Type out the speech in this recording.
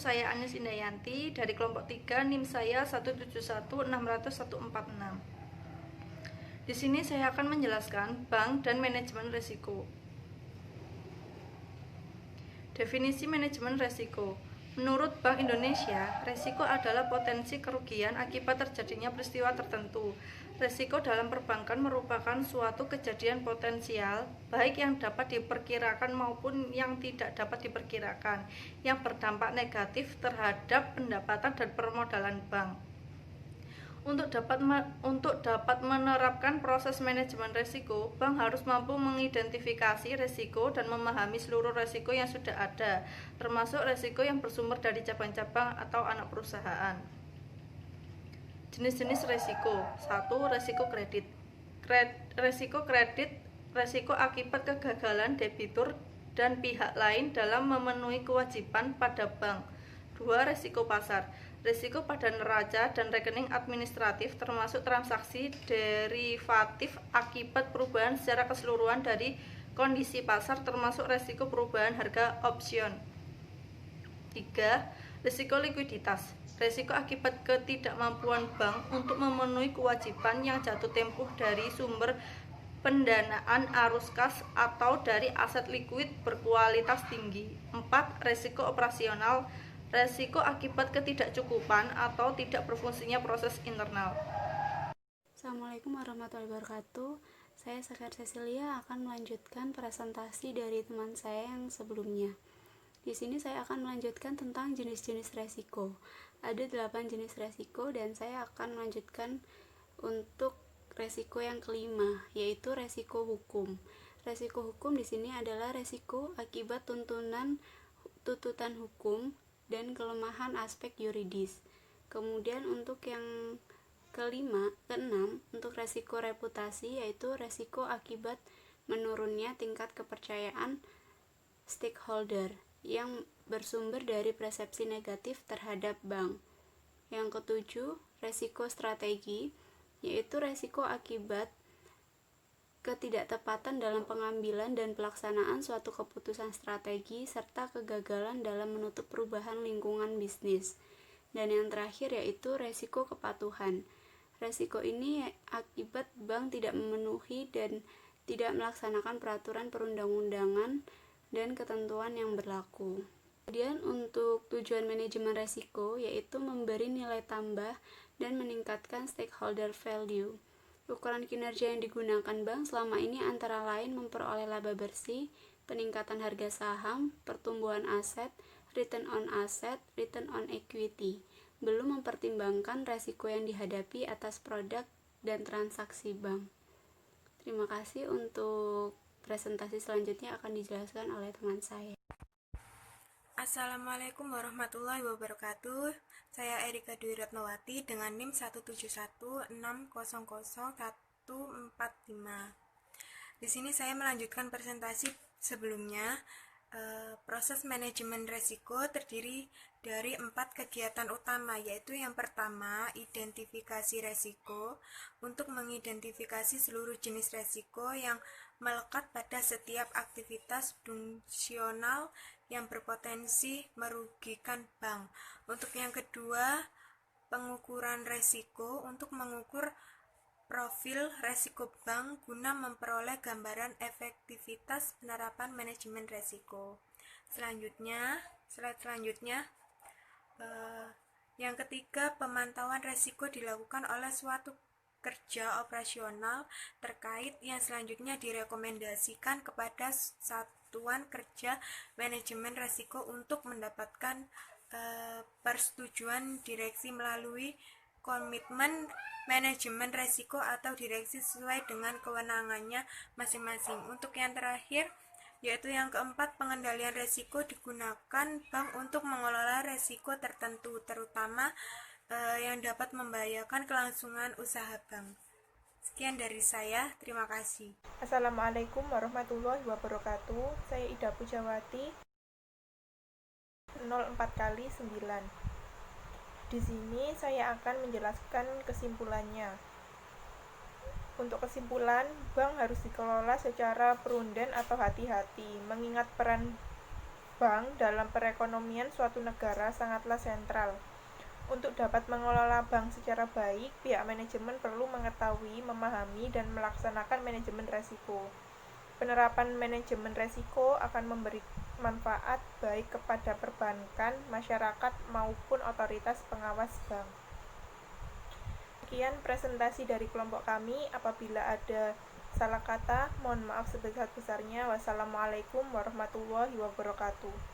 saya Anies Indayanti dari kelompok 3, NIM saya 171600146. Di sini saya akan menjelaskan bank dan manajemen risiko. Definisi manajemen risiko. Menurut Bank Indonesia, risiko adalah potensi kerugian akibat terjadinya peristiwa tertentu. Risiko dalam perbankan merupakan suatu kejadian potensial, baik yang dapat diperkirakan maupun yang tidak dapat diperkirakan, yang berdampak negatif terhadap pendapatan dan permodalan bank. Untuk dapat menerapkan proses manajemen risiko, bank harus mampu mengidentifikasi risiko dan memahami seluruh risiko yang sudah ada, termasuk risiko yang bersumber dari cabang-cabang atau anak perusahaan. Jenis-jenis risiko. 1. Risiko kredit. Risiko kredit, risiko akibat kegagalan debitur dan pihak lain dalam memenuhi kewajiban pada bank. 2. Risiko pasar. Risiko pada neraca dan rekening administratif termasuk transaksi derivatif akibat perubahan secara keseluruhan dari kondisi pasar termasuk risiko perubahan harga opsion. 3. Risiko likuiditas. Risiko akibat ketidakmampuan bank untuk memenuhi kewajiban yang jatuh tempo dari sumber pendanaan arus kas atau dari aset likuid berkualitas tinggi. 4. Risiko operasional. Risiko akibat ketidakcukupan atau tidak berfungsinya proses internal. Assalamualaikum warahmatullahi wabarakatuh. Saya Sekar Cecilia akan melanjutkan presentasi dari teman saya yang sebelumnya. Di sini saya akan melanjutkan tentang jenis-jenis resiko. Ada 8 jenis resiko dan saya akan melanjutkan untuk resiko yang kelima, yaitu resiko hukum. Resiko hukum di sini adalah resiko akibat tuntutan hukum dan kelemahan aspek yuridis. Kemudian untuk yang keenam, untuk resiko reputasi, yaitu resiko akibat menurunnya tingkat kepercayaan stakeholder yang bersumber dari persepsi negatif terhadap bank. Yang ketujuh, resiko strategi, yaitu resiko akibat ketidaktepatan dalam pengambilan dan pelaksanaan suatu keputusan strategi serta kegagalan dalam menutup perubahan lingkungan bisnis. Dan yang terakhir yaitu resiko kepatuhan. Resiko ini akibat bank tidak memenuhi dan tidak melaksanakan peraturan perundang-undangan dan ketentuan yang berlaku. Kemudian untuk tujuan manajemen resiko yaitu memberi nilai tambah dan meningkatkan stakeholder value. Ukuran kinerja yang digunakan bank selama ini antara lain memperoleh laba bersih, peningkatan harga saham, pertumbuhan aset, return on asset, return on equity, belum mempertimbangkan resiko yang dihadapi atas produk dan transaksi bank. Terima kasih. Untuk presentasi selanjutnya akan dijelaskan oleh teman saya. Assalamualaikum warahmatullahi wabarakatuh. Saya Erika Dwi Ratnawati dengan NIM 171600145. Di sini saya melanjutkan presentasi sebelumnya. Proses manajemen risiko terdiri dari 4 kegiatan utama, yaitu yang pertama, identifikasi risiko. Untuk mengidentifikasi seluruh jenis risiko yang melekat pada setiap aktivitas fungsional yang berpotensi merugikan bank. Untuk yang kedua, pengukuran risiko untuk mengukur profil risiko bank guna memperoleh gambaran efektivitas penerapan manajemen risiko. Slide selanjutnya, yang ketiga, pemantauan risiko dilakukan oleh suatu kerja operasional terkait yang selanjutnya direkomendasikan kepada satuan kerja manajemen risiko untuk mendapatkan persetujuan direksi melalui komitmen manajemen risiko atau direksi sesuai dengan kewenangannya masing-masing. Untuk yang terakhir, yaitu yang keempat, pengendalian risiko digunakan bank untuk mengelola risiko tertentu, terutama yang dapat membahayakan kelangsungan usaha bank. Sekian dari saya, terima kasih. Assalamualaikum warahmatullahi wabarakatuh. Saya Ida Pujawati, 04x9. Di sini saya akan menjelaskan kesimpulannya. Untuk kesimpulan, bank harus dikelola secara prudent atau hati-hati, mengingat peran bank dalam perekonomian suatu negara sangatlah sentral. Untuk dapat mengelola bank secara baik, pihak manajemen perlu mengetahui, memahami, dan melaksanakan manajemen resiko. Penerapan manajemen resiko akan memberi manfaat baik kepada perbankan, masyarakat, maupun otoritas pengawas bank. Sekian presentasi dari kelompok kami. Apabila ada salah kata, mohon maaf sebesar-besarnya. Wassalamualaikum warahmatullahi wabarakatuh.